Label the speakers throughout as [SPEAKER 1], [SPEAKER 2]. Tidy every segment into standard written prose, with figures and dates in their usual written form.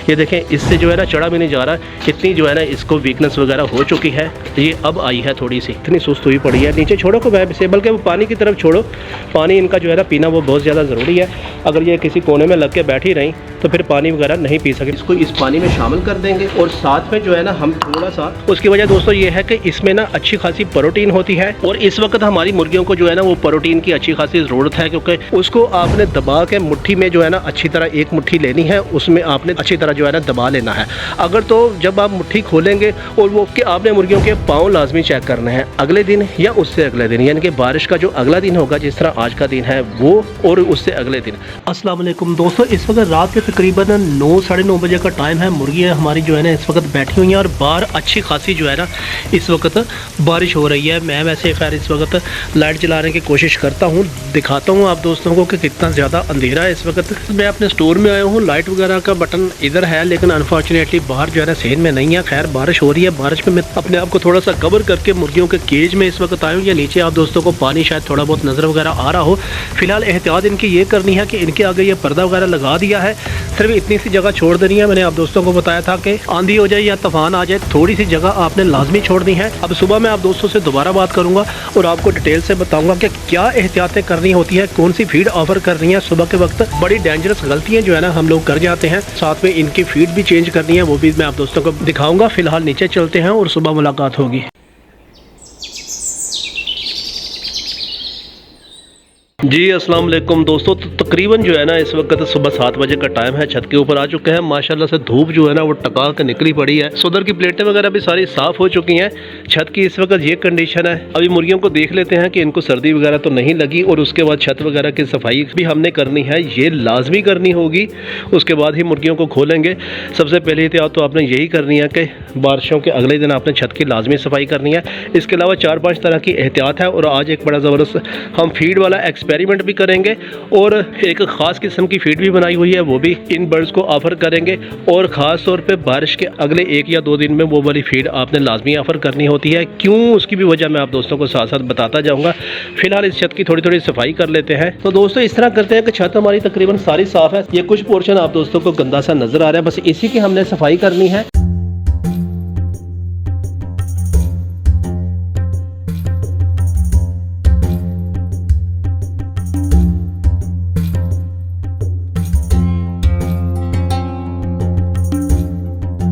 [SPEAKER 1] ये देखें इससे जो है ना चढ़ा भी नहीं जा रहा, इतनी जो है ना इसको वीकनेस वगैरह हो चुकी है। ये अब आई है थोड़ी सी, इतनी सुस्त हुई पड़ी है। नीचे छोड़ो को वैब से, बल्कि वो पानी की तरफ छोड़ो। पानी इनका जो है ना पीना वो बहुत ज़्यादा ज़रूरी है। अगर ये किसी कोने में लग के बैठी रहीं तो फिर पानी वगैरह नहीं पी सके। इसको इस पानी में शामिल कर देंगे और साथ में जो है ना हम थोड़ा सा, उसकी वजह दोस्तों ये है कि इसमें ना अच्छी खासी प्रोटीन होती है और इस वक्त हमारी मुर्गियों को जो है ना वो प्रोटीन की अच्छी खासी ज़रूरत है, क्योंकि उसको आपने दबा के मुट्ठी में जो है ना अच्छी तरह एक मुट्ठी लेनी है, उसमें आपने अच्छी तरह जो है ना दबा लेना है। अगर तो जब आप मुट्ठी खोलेंगे और वो कि आपने मुर्गियों के पाँव लाजमी चेक करने हैं अगले दिन या उससे अगले दिन, यानी कि बारिश का जो अगला दिन होगा, जिस तरह आज का दिन है वो, और उससे अगले दिन। अस्सलाम वालेकुम दोस्तों, इस वक्त रात के तकरीबन 9 साढ़े 9 बजे का टाइम है। मुर्गियाँ हमारी जो है ना इस वक्त बैठी हुई हैं और बाहर अच्छी खासी जो है ना इस वक्त बारिश हो रही है। मैं वैसे खैर इस वक्त लाइट जलाने की कोशिश करता हूँ, दिखाता हूँ आप दोस्तों को कि कितना ज़्यादा अंधेरा है इस वक्त। मैं अपने स्टोर में आया हूँ, लाइट वगैरह का बटन इधर है, लेकिन अनफॉर्चुनेटली बाहर जो है ना सीन में नहीं है। खैर बारिश हो रही है, बारिश में मैं अपने आप को थोड़ा सा कवर करके मुर्गियों के केज में इस वक्त आया हूँ। या नीचे आप दोस्तों को पानी शायद थोड़ा बहुत नज़र वगैरह आ रहा हो। फिलहाल एहतियात इनकी ये करनी है कि इनके आगे ये पर्दा वगैरह लगा दिया है, सिर्फ इतनी सी जगह छोड़ देनी है। मैंने आप दोस्तों को बताया था कि आंधी हो जाए या तूफान आ जाए, थोड़ी सी जगह आपने लाजमी छोड़नी है। अब सुबह मैं आप दोस्तों से दोबारा बात करूंगा और आपको डिटेल से बताऊंगा कि क्या एहतियातें करनी होती है, कौन सी फीड ऑफर करनी है। सुबह के वक्त बड़ी डेंजरस गलतियां जो है ना हम लोग कर जाते हैं, साथ में इनकी फीड भी चेंज करनी है, वो भी मैं आप दोस्तों को दिखाऊंगा। फिलहाल नीचे चलते हैं और सुबह मुलाकात होगी। जी अस्सलाम वालेकुम दोस्तों, तो तकरीबन जो है ना इस वक्त सुबह 7 बजे का टाइम है। छत के ऊपर आ चुके हैं, माशाल्लाह से धूप जो है ना वो टका के निकली पड़ी है। सुदर की प्लेटें वगैरह भी सारी साफ़ हो चुकी हैं। छत की इस वक्त ये कंडीशन है। अभी मुर्गियों को देख लेते हैं कि इनको सर्दी वगैरह तो नहीं लगी, और उसके बाद छत वगैरह की सफाई भी हमने करनी है, ये लाजमी करनी होगी। उसके बाद ही मुर्गियों को खोलेंगे। सबसे पहले एहतियात तो आपने यही करनी है कि बारिशों के अगले दिन आपने छत की लाजमी सफाई करनी है। इसके अलावा 4-5 तरह की एहतियात है, और आज एक बड़ा ज़बरदस्त हम फीड वाला एक्सपेरिमेंट भी करेंगे और एक ख़ास किस्म की फीड भी बनाई हुई है, वो भी इन बर्ड्स को ऑफ़र करेंगे। और ख़ास तौर पे बारिश के अगले 1 या 2 दिन में वो वाली फीड आपने लाजमी ऑफ़र करनी होती है। क्यों, उसकी भी वजह मैं आप दोस्तों को साथ साथ बताता जाऊँगा। फिलहाल इस छत की थोड़ी थोड़ी सफाई कर लेते हैं। तो दोस्तों इस तरह करते हैं कि छत हमारी तकरीबन सारी साफ़ है। ये कुछ पोर्शन आप दोस्तों को गंदा सा नज़र आ रहा है, बस इसी की हमने सफाई करनी है।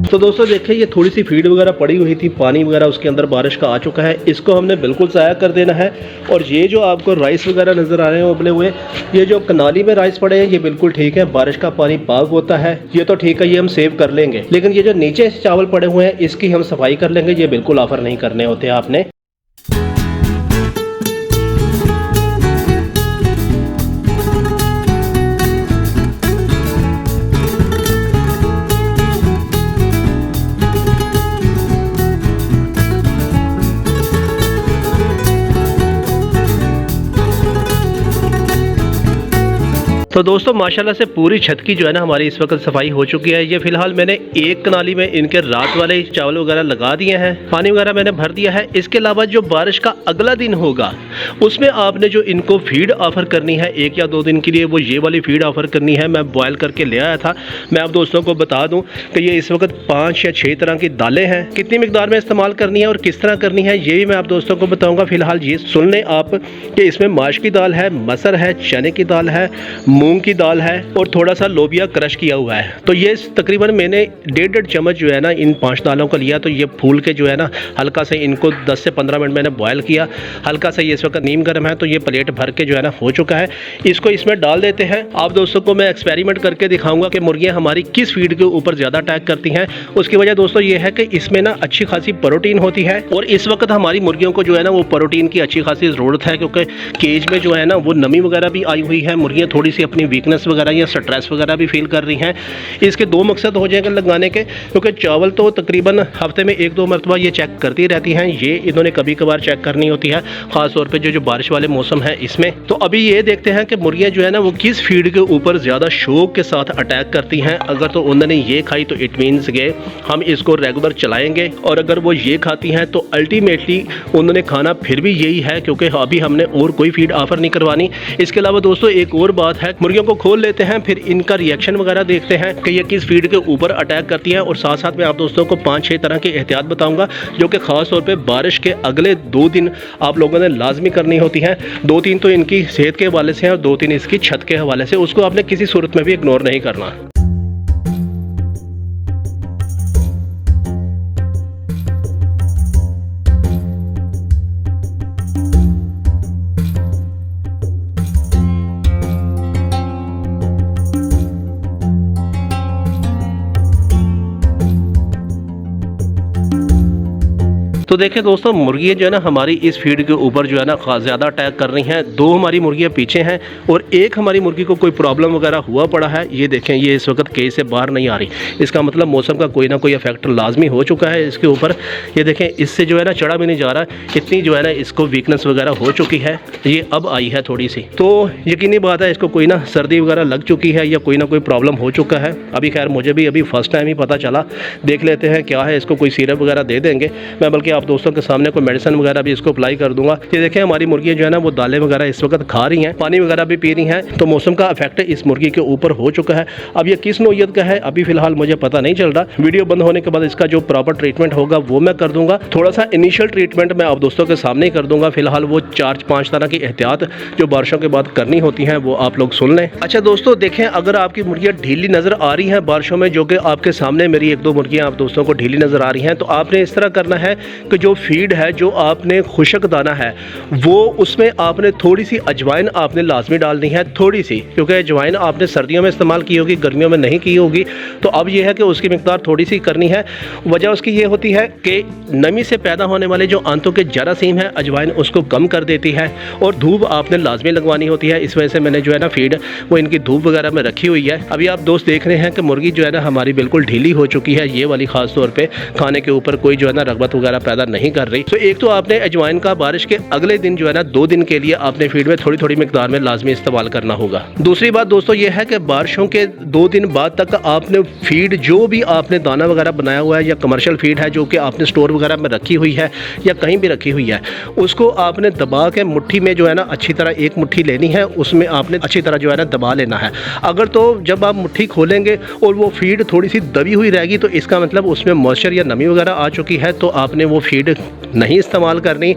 [SPEAKER 1] तो दोस्तों देखिए, ये थोड़ी सी फीड वगैरह पड़ी हुई थी, पानी वगैरह उसके अंदर बारिश का आ चुका है। इसको हमने बिल्कुल ज़ाया कर देना है। और ये जो आपको राइस वगैरह नज़र आ रहे हैं उबले हुए, ये जो कनाली में राइस पड़े हैं ये बिल्कुल ठीक है। बारिश का पानी पाक होता है, ये तो ठीक है, ये हम सेव कर लेंगे। लेकिन ये जो नीचे चावल पड़े हुए हैं इसकी हम सफाई कर लेंगे, ये बिल्कुल ऑफ़र नहीं करने होते आपने। तो दोस्तों माशाल्लाह से पूरी छत की जो है ना हमारी इस वक्त सफाई हो चुकी है। ये फिलहाल मैंने एक कनाली में इनके रात वाले चावल वगैरह लगा दिए हैं, पानी वगैरह मैंने भर दिया है। इसके अलावा जो बारिश का अगला दिन होगा उसमें आपने जो इनको फीड ऑफ़र करनी है 1 या 2 दिन के लिए, वो ये वाली फीड ऑफ़र करनी है। मैं बॉयल करके ले आया था। मैं आप दोस्तों को बता दूँ कि ये इस वक्त 5 या 6 तरह की दालें हैं। कितनी मिकदार में इस्तेमाल करनी है और किस तरह करनी है ये भी मैं आप दोस्तों को बताऊँगा। फिलहाल ये सुन लें आप कि इसमें माश की दाल है, मसर है, चने की दाल है, मूंग की दाल है और थोड़ा सा लोबिया क्रश किया हुआ है। तो ये तकरीबन मैंने 1.5 चम्मच जो है ना इन 5 दालों का लिया। तो ये फूल के जो है ना हल्का से इनको 10 से 15 मिनट मैंने बॉयल किया। हल्का सा ये इस वक्त नीम गर्म है, तो ये प्लेट भर के जो है ना हो चुका है। इसको इसमें डाल देते हैं। आप दोस्तों को मैं एक्सपेरिमेंट करके दिखाऊंगा कि मुर्गियाँ हमारी किस फीड के ऊपर ज़्यादा अटैक करती हैं। उसकी वजह दोस्तों ये है कि इसमें ना अच्छी खासी प्रोटीन होती है, और इस वक्त हमारी मुर्गियों को जो है ना वो प्रोटीन की अच्छी खासी ज़रूरत है, क्योंकि केज में जो है ना वो नमी वगैरह भी आई हुई है। मुर्गियाँ थोड़ी सी अपनी वीकनेस वगैरह या स्ट्रेस वगैरह भी फील कर रही हैं। इसके 2 मकसद हो जाएंगे लगाने के, क्योंकि चावल तो तकरीबन हफ्ते में 1-2 मरतबा ये चेक करती रहती हैं। ये इन्होंने कभी कभार चेक करनी होती है, ख़ास तौर पे जो बारिश वाले मौसम है इसमें। तो अभी ये देखते हैं कि मुर्गियाँ जो है ना वो किस फीड के ऊपर ज़्यादा शौक के साथ अटैक करती हैं। अगर तो उन्होंने ये खाई तो इट मीन्स के हम इसको रेगुलर चलाएँगे, और अगर वो ये खाती हैं तो अल्टीमेटली उन्होंने खाना फिर भी यही है, क्योंकि अभी हमने और कोई फीड ऑफ़र नहीं करवानी। इसके अलावा दोस्तों एक और बात है, मुर्गियों को खोल लेते हैं, फिर इनका रिएक्शन वगैरह देखते हैं कि ये किस फीड के ऊपर अटैक करती हैं। और साथ साथ मैं आप दोस्तों को 5-6 तरह की एहतियात बताऊंगा जो कि ख़ास तौर पे बारिश के अगले 2 दिन आप लोगों ने लाजमी करनी होती हैं। 2-3 तो इनकी सेहत के हवाले से हैं और 2-3 इसकी छत के हवाले से। उसको आपने किसी सूरत में भी इग्नोर नहीं करना। तो देखिए दोस्तों, मुर्गियाँ जो है ना हमारी इस फीड के ऊपर जो है ना ज़्यादा अटैक कर रही हैं। 2 हमारी मुर्गियाँ पीछे हैं और एक हमारी मुर्गी को कोई प्रॉब्लम वगैरह हुआ पड़ा है। ये देखें, ये इस वक्त केज से बाहर नहीं आ रही। इसका मतलब मौसम का कोई ना कोई इफेक्ट लाजमी हो चुका है इसके ऊपर। ये देखें, इससे जो है ना चढ़ा भी नहीं जा रहा, इतनी जो है ना इसको वीकनेस वगैरह हो चुकी है। ये अब आई है थोड़ी सी, तो यकीनी बात है इसको कोई ना सर्दी वगैरह लग चुकी है या कोई ना कोई प्रॉब्लम हो चुका है। अभी खैर मुझे भी अभी फर्स्ट टाइम ही पता चला। देख लेते हैं क्या है, इसको कोई सिरप वगैरह दे देंगे। मैं बल्कि आप दोस्तों के सामने कोई मेडिसिन वगैरह भी इसको अप्लाई कर दूंगा। ये देखें, हमारी मुर्गियां जो है ना वो दालें वगैरह इस वक्त खा रही हैं, पानी वगैरह भी पी रही हैं। तो मौसम का इफेक्ट इस मुर्गी के ऊपर हो चुका है। अब ये किस नौइयत का है अभी फिलहाल मुझे पता नहीं चल रहा। वीडियो बंद होने के बाद इसका जो प्रॉपर ट्रीटमेंट होगा वो मैं कर दूंगा। थोड़ा सा इनिशियल ट्रीटमेंट मैं आप दोस्तों के सामने ही कर दूंगा। फिलहाल वो 4-5 तरह की एहतियात जो बारिशों के बाद करनी होती हैं वो आप लोग सुन लें। अच्छा दोस्तों, देखें, अगर आपकी मुर्गियाँ ढीली नजर आ रही हैं बारिशों में, जो कि आपके सामने मेरी 1-2 मुर्गियाँ आप दोस्तों को ढीली नजर आ रही हैं, तो आपने इस तरह करना है कि जो फीड है, जो आपने खुशक दाना है, वो उसमें आपने थोड़ी सी अजवाइन आपने लाजमी डालनी है, थोड़ी सी, क्योंकि अजवाइन आपने सर्दियों में इस्तेमाल की होगी, गर्मियों में नहीं की होगी। तो अब यह है कि उसकी मिकदार थोड़ी सी करनी है। वजह उसकी ये होती है कि नमी से पैदा होने वाले जो आंतों के जरासीम है, अजवाइन उसको कम कर देती है। और धूप आपने लाजमी लगवानी होती है। इस वजह से मैंने जो है ना फीड वो इनकी धूप वगैरह में रखी हुई है। अभी आप दोस्त देख रहे हैं कि मुर्गी जो है ना हमारी बिल्कुल ढीली हो चुकी है। ये वाली खास तौर पे खाने के ऊपर कोई जो है ना रगबत वगैरह पैदा नहीं कर रही। तो एक तो आपने अजवाइन का बारिश के अगले दिन जो है ना 2 दिन के लिए आपने फीड में थोड़ी थोड़ी मिकदार में लाजमी इस्तेमाल करना होगा। दूसरी बात दोस्तों ये है कि बारिशों के 2 दिन बाद तक आपने फीड जो भी आपने दाना वगैरह बनाया हुआ है या कमर्शियल फीड है जो कि आपने स्टोर वगैरह में रखी हुई है या कहीं भी रखी हुई है, उसको आपने दबा के मुट्ठी में जो है ना अच्छी तरह एक मुट्ठी लेनी है, उसमें आपने अच्छी तरह जो है ना दबा लेना है। अगर तो जब आप मुट्ठी खोलेंगे और वो फीड थोड़ी सी दबी हुई रहेगी तो इसका मतलब उसमें मॉइस्चर या नमी वगैरह आ चुकी है, तो आपने वो फीड नहीं इस्तेमाल करनी।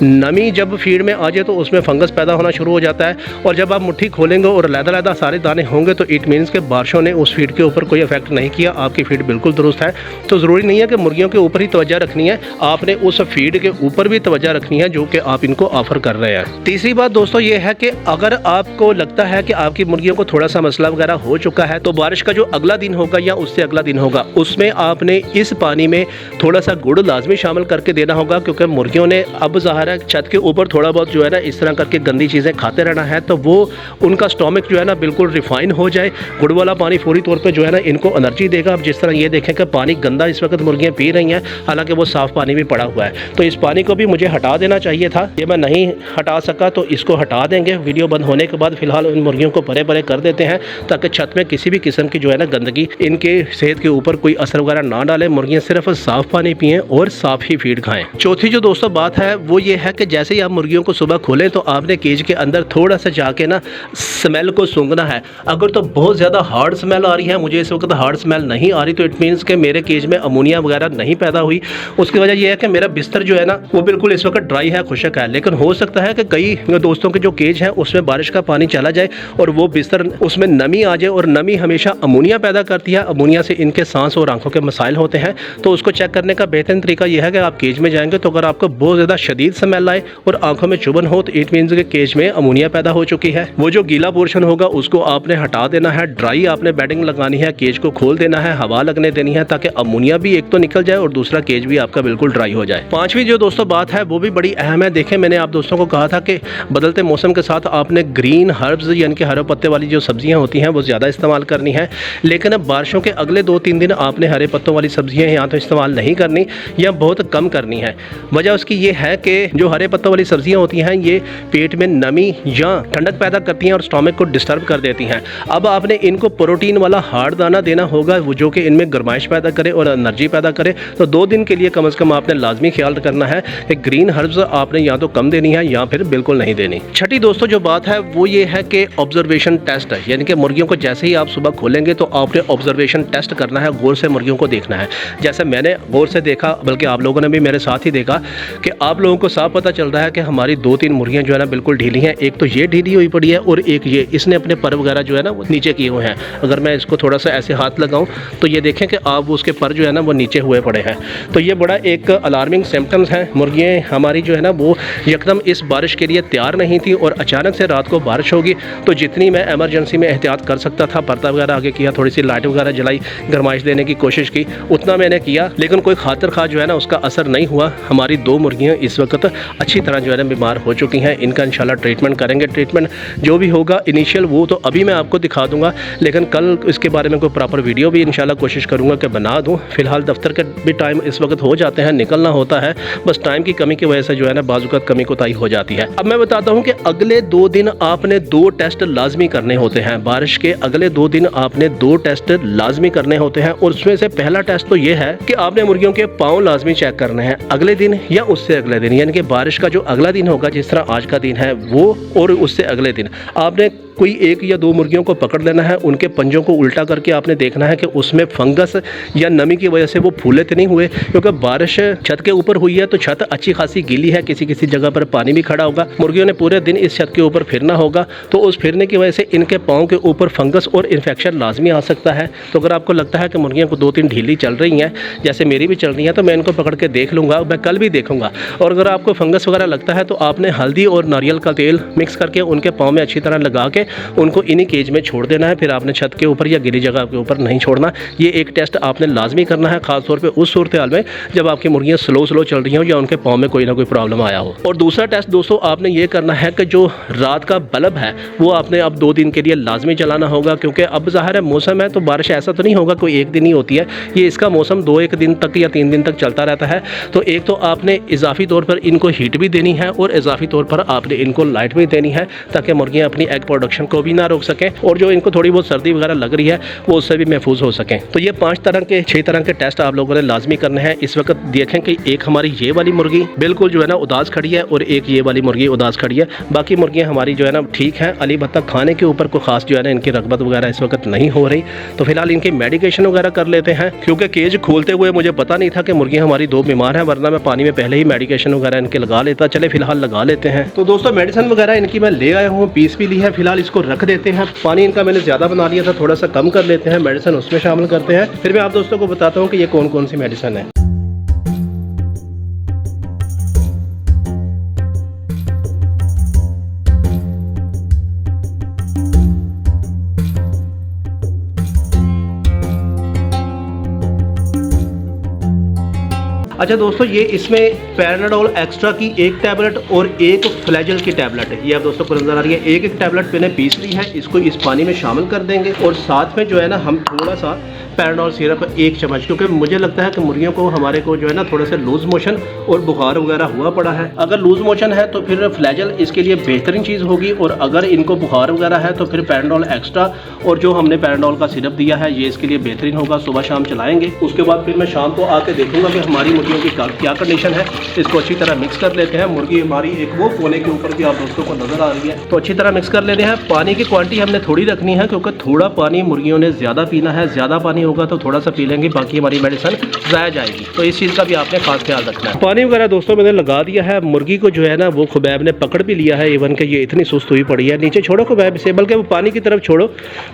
[SPEAKER 1] नमी जब फीड में आ जाए तो उसमें फंगस पैदा होना शुरू हो जाता है, और जब आप मुट्ठी खोलेंगे और लहदा सारे दाने होंगे तो इट मीन्स के बारिशों ने उस फीड के ऊपर कोई इफेक्ट नहीं किया, आपकी फीड बिल्कुल दुरुस्त है। तो ज़रूरी नहीं है कि मुर्गियों के ऊपर ही तवज्जो रखनी है, आपने उस फीड के ऊपर भी तवज्जो रखनी है जो कि आप इनको ऑफर कर रहे हैं। तीसरी बात दोस्तों ये है कि अगर आपको लगता है कि आपकी मुर्गियों को थोड़ा सा मसला वगैरह हो चुका है, तो बारिश का जो अगला दिन होगा या उससे अगला दिन होगा उसमें आपने इस पानी में थोड़ा सा गुड़ लाजमी शामिल करके देना होगा, क्योंकि मुर्गियों ने अब ज़ाहिर है छत के ऊपर थोड़ा बहुत जो है ना इस तरह करके गंदी चीज़ें खाते रहना है, तो वो उनका स्टोमक जो है ना बिल्कुल रिफाइन हो जाए। गुड़ वाला पानी फौरी तौर पे जो है ना इनको एनर्जी देगा। अब जिस तरह ये देखें कि पानी गंदा इस वक्त मुर्गियाँ पी रही हैं, हालांकि वो साफ़ पानी भी पड़ा हुआ है, तो इस पानी को भी मुझे हटा देना चाहिए था। ये मैं नहीं हटा सका तो इसको हटा देंगे वीडियो बंद होने के बाद। फिलहाल उन मुर्गियों को परे परे कर देते हैं ताकि छत में किसी भी किस्म की जो है ना गंदगी इनके सेहत के ऊपर कोई असर वगैरह ना डाले। मुर्गियाँ सिर्फ साफ़ पानी पिएँ और साफ़ ही फीड खाएँ। चौथी जो दोस्तों बात है वो ये है कि जैसे ही आप मुर्गियों को सुबह खोलें तो आपने केज के अंदर थोड़ा सा जाके ना स्मेल को सूंघना है। अगर तो बहुत ज़्यादा हार्ड स्मेल आ रही है, मुझे इस वक्त हार्ड स्मेल नहीं आ रही, तो इट मीन्स कि मेरे केज में अमोनिया वगैरह नहीं पैदा हुई। उसकी वजह यह है कि मेरा बिस्तर जो है ना वो बिल्कुल इस वक्त ड्राई है, खुशक है। लेकिन हो सकता है कि कई दोस्तों के जो केज है उसमें बारिश का पानी चला जाए और वो बिस्तर उसमें नमी आ जाए, और नमी हमेशा अमोनिया पैदा करती है। अमोनिया से इनके सांस और आंखों के मसाइल होते हैं। तो उसको चेक करने का बेहतरीन तरीका यह है कि आप केज में जाएंगे तो अगर आपको बहुत ज़्यादा शदीद स्मेल आए और आंखों में चुभन हो तो इट मीन्स के केज में अमोनिया पैदा हो चुकी है। वो जो गीला पोर्शन होगा उसको आपने हटा देना है। ड्राई आपने बेडिंग लगानी है, केज को खोल देना है, हवा लगने देनी है ताकि अमोनिया भी एक तो निकल जाए और दूसरा केज भी आपका बिल्कुल ड्राई हो जाए। पांचवी जो दोस्तों बात है वो भी बड़ी अहम है। देखें, मैंने आप दोस्तों को कहा था कि बदलते मौसम के साथ आपने ग्रीन हर्ब्स यानी कि हरे पत्ते वाली जो सब्जियां होती हैं वो ज़्यादा इस्तेमाल करनी है। लेकिन अब बारिशों के अगले 2-3 दिन आपने हरे पत्तों वाली सब्जियां या तो इस्तेमाल नहीं करनी या बहुत कम कम करनी है। वजह उसकी ये है कि जो हरे पत्तों वाली सब्जियां होती हैं ये पेट में नमी या ठंडक पैदा करती हैं और स्टोमक को डिस्टर्ब कर देती हैं। अब आपने इनको प्रोटीन वाला हार्ड दाना देना होगा वो जो कि इनमें गर्माइश पैदा करे और एनर्जी पैदा करे। तो 2 दिन के लिए कम से कम आपने लाजमी ख्याल करना है कि ग्रीन हर्ब्स आपने या तो कम देनी है या फिर बिल्कुल नहीं देनी। छठी दोस्तों जो बात है वो ये है कि ऑब्जर्वेशन टेस्ट है, यानी कि मुर्गियों को जैसे ही आप सुबह खोलेंगे तो आपने ऑब्जर्वेशन टेस्ट करना है, गौर से मुर्गियों को देखना है। जैसे मैंने गौर से देखा, बल्कि आप लोगों ने भी मेरे साथ ही देखा कि आप लोगों को साफ पता चल रहा है कि हमारी 2-3 मुर्गियां जो है ना बिल्कुल ढीली हैं। एक तो ये ढीली हुई पड़ी है और एक ये, इसने अपने पर वगैरह जो है ना वो नीचे किए हुए हैं। अगर मैं इसको थोड़ा सा ऐसे हाथ लगाऊं तो ये देखें कि आप उसके पर जो है ना वो नीचे हुए पड़े हैं। तो ये बड़ा एक अलार्मिंग सिम्टम्स हैं। मुर्गियाँ हमारी जो है ना वो एकदम इस बारिश के लिए तैयार नहीं थी और अचानक से रात को बारिश होगी तो जितनी मैं एमरजेंसी में एहतियात कर सकता था, पर्दा वगैरह आगे किया, थोड़ी सी लाइट वगैरह जलाई, गर्माइश देने की कोशिश की, उतना मैंने किया, लेकिन कोई खातिर खा जो है ना उसका असर नहीं हुआ। हमारी 2 मुर्गियाँ इस वक्त अच्छी तरह जो है ना बीमार हो चुकी हैं। इनका इंशाल्लाह ट्रीटमेंट करेंगे। ट्रीटमेंट जो भी होगा इनिशियल वो तो अभी मैं आपको दिखा दूंगा, लेकिन कल इसके बारे में कोई प्रॉपर वीडियो भी इंशाल्लाह कोशिश करूंगा कि बना दूं। फिलहाल दफ्तर के भी टाइम इस वक्त हो जाते हैं, निकलना होता है, बस टाइम की कमी की वजह से जो है ना बाजुकात कमी कोताही हो जाती है। अब मैं बताता हूँ कि अगले 2 दिन आपने 2 टेस्ट लाजमी करने होते हैं। बारिश के अगले 2 दिन आपने 2 टेस्ट लाजमी करने होते हैं और उसमें से पहला टेस्ट तो ये है कि आपने मुर्गियों के पाँव लाजमी चेक करने हैं अगले दिन या उससे अगले दिन, यानी कि बारिश का जो अगला दिन होगा, जिस तरह आज का दिन है वो, और उससे अगले दिन आपने कोई 1 या 2 मुर्गियों को पकड़ लेना है, उनके पंजों को उल्टा करके आपने देखना है कि उसमें फंगस या नमी की वजह से वो फूले तो नहीं हुए, क्योंकि बारिश छत के ऊपर हुई है तो छत अच्छी खासी गीली है, किसी किसी जगह पर पानी भी खड़ा होगा, मुर्गियों ने पूरे दिन इस छत के ऊपर फिरना होगा, तो उस फिरने की वजह से इनके पाँव के ऊपर फंगस और इन्फेक्शन लाजमी आ सकता है। तो अगर आपको लगता है कि मुर्गियाँ को 2-3 ढीली चल रही हैं, जैसे मेरी भी चल रही हैं, तो मैं इनको पकड़ के देख लूँगा, मैं कल भी देखूँगा। और अगर आपको फंगस वगैरह लगता है तो आपने हल्दी और नारियल का तेल मिक्स करके उनके पाँव में अच्छी तरह लगा के उनको इन्हीं केज में छोड़ देना है। फिर आपने छत के ऊपर या गिली जगह के ऊपर नहीं छोड़ना। ये एक टेस्ट आपने लाजमी करना है, खासतौर पे उस सूरत हाल में जब आपकी मुर्गियाँ स्लो चल रही हों या उनके पाँव में कोई ना कोई प्रॉब्लम आया हो। और दूसरा टेस्ट दोस्तों आपने ये करना है कि जो रात का बल्ब है वो आपने अब 2 दिन के लिए लाजमी चलाना होगा, क्योंकि अब ज़ाहिर है मौसम है तो बारिश ऐसा तो नहीं होगा कोई एक दिन ही होती है, ये इसका मौसम 2-1 दिन तक या 3 दिन तक चलता रहता है। तो एक तो आपने इजाफी तौर पर इनको हीट भी देनी है और इजाफी तौर पर आपने इनको लाइट भी देनी है, ताकि मुर्गियाँ अपनी एग प्रोडक्शन को भी ना रोक सकें और जो इनको थोड़ी बहुत सर्दी वगैरह लग रही है वो उससे भी महफूज हो सकें। तो ये 6 तरह के टेस्ट आप लोगों ने लाजमी करने हैं। इस वक्त देखें कि एक हमारी ये वाली मुर्गी बिल्कुल जो है ना उदास खड़ी है और एक ये वाली मुर्गी उदास खड़ी है, बाकी मुर्गियाँ हमारी जो है ना ठीक है। अली बत्ता खाने के ऊपर कोई खास जो है ना इनकी रगबत वगैरह इस वक्त नहीं हो रही, तो फिलहाल इनकी मेडिकेशन वगैरह कर लेते हैं, क्योंकि केज खोलते हुए मुझे पता नहीं था कि मुर्गियाँ हमारी 2 बीमार हैं, वरना मैं पानी में पहले ही मेडिकेशन वगैरह इनके लगा लेता। चले फिलहाल लगा लेते हैं। तो दोस्तों मेडिसिन वगैरह इनकी मैं ले आया हूँ, पीस भी ली है, फिलहाल इसको रख देते हैं। पानी इनका मैंने ज़्यादा बना लिया था, थोड़ा सा कम कर लेते हैं, मेडिसिन उसमें शामिल करते हैं। फिर मैं आप दोस्तों को बताता हूँ कि ये कौन कौन सी मेडिसिन है। अच्छा दोस्तों, ये इसमें पैरानाडोल एक्स्ट्रा की 1 टैबलेट और 1 फ्लैजल की टैबलेट है, ये आप दोस्तों को नजर आ रही है। एक टैबलेट मैंने पीस ली है, इसको इस पानी में शामिल कर देंगे और साथ में जो है ना हम थोड़ा सा पैरानाडोल सिरप 1 चम्मच, क्योंकि मुझे लगता है कि मुर्गियों को हमारे को जो है ना थोड़ा सा लूज मोशन और बुखार वगैरह हुआ पड़ा है। अगर लूज मोशन है तो फिर फ्लैजल इसके लिए बेहतरीन चीज़ होगी, और अगर इनको बुखार वगैरह है तो फिर पैरानाडोल एक्स्ट्रा और जो हमने पैरानाडोल का सिरप दिया है ये इसके लिए बेहतरीन होगा। सुबह शाम चलाएंगे, उसके बाद फिर मैं शाम को आके देखूंगा कि हमारी मुर्गियों की क्या कंडीशन है। इसको अच्छी तरह मिक्स कर लेते हैं। मुर्गी हमारी एक वो कोने के ऊपर भी आप दोस्तों को नजर आ रही है, तो अच्छी तरह मिक्स कर लेते हैं। पानी की क्वांटिटी हमने थोड़ी रखनी है, क्योंकि थोड़ा पानी मुर्गियों ने ज़्यादा पीना है, ज़्यादा पानी होगा तो थोड़ा सा पी लेंगे, बाकी हमारी मेडिसिन ज़ाया जाएगी, तो इस चीज़ का भी आपने खास ख्याल रखना है। पानी वगैरह दोस्तों मैंने लगा दिया है। मुर्गी को जो है ना वो खुबैब ने पकड़ भी लिया है, इवन के ये इतनी सुस्त हुई पड़ी है। नीचे छोड़ो खुबैब से, बल्कि वो पानी की तरफ छोड़ो।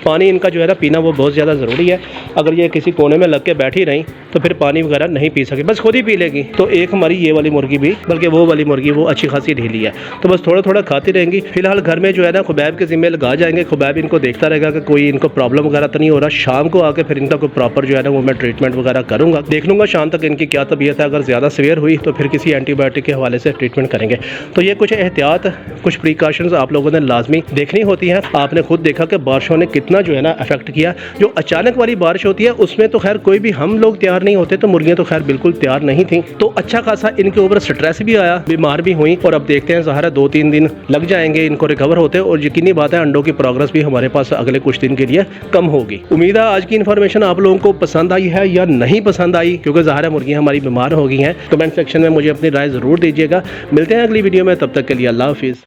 [SPEAKER 1] पानी इनका जो है ना पीना वो बहुत ज़्यादा ज़रूरी है। अगर ये किसी कोने में लग के बैठी रही तो फिर पानी वगैरह नहीं पी सके, बस खुद ही पी लेगी। तो एक हमारी ये वाली मुर्गी भी, बल्कि वो वाली मुर्गी वो अच्छी खासी ढीली है, तो बस थोड़ा थोड़ा खाती रहेंगी। फिलहाल घर में जो है ना खुबैब के जिम्मे लगा जाएंगे, खुबैब इनको देखता रहेगा कि कोई इनको प्रॉब्लम वगैरह तो नहीं हो रहा। शाम को आके फिर इनका कोई प्रॉपर जो है ना वो मैं ट्रीटमेंट वगैरह करूँगा। देख लूँगा शाम तक इनकी क्या तबीयत है, अगर ज़्यादा सीवियर हुई तो फिर किसी एंटीबायोटिक के हवाले से ट्रीटमेंट करेंगे। तो ये कुछ एहतियात, कुछ प्रिकॉशंस आप लोगों ने लाजमी देखनी होती हैं। आपने खुद देखा कि बारिशों ने कितना जो है ना अफेक्ट किया। जो अचानक वाली बारिश होती है उसमें तो खैर कोई भी हम लोग तैयार नहीं होते, तो मुर्गियाँ तो खैर बिल्कुल तैयार नहीं थी। तो अच्छा खासा इनके ऊपर स्ट्रेस भी आया, बीमार भी हुई, और अब देखते हैं ज़ाहिर है 2-3 दिन लग जाएंगे इनको रिकवर होते, और यकीनी बात है अंडों की प्रोग्रेस भी हमारे पास अगले कुछ दिन के लिए कम होगी। उम्मीद है आज की इन्फॉर्मेशन आप लोगों को पसंद आई है या नहीं पसंद आई, क्योंकि ज़ाहिर है मुर्गियाँ हमारी बीमार हो गई हैं। कमेंट सेक्शन में मुझे अपनी राय ज़रूर दीजिएगा। मिलते हैं अगली वीडियो में, तब तक के लिए अल्लाह हाफिज़।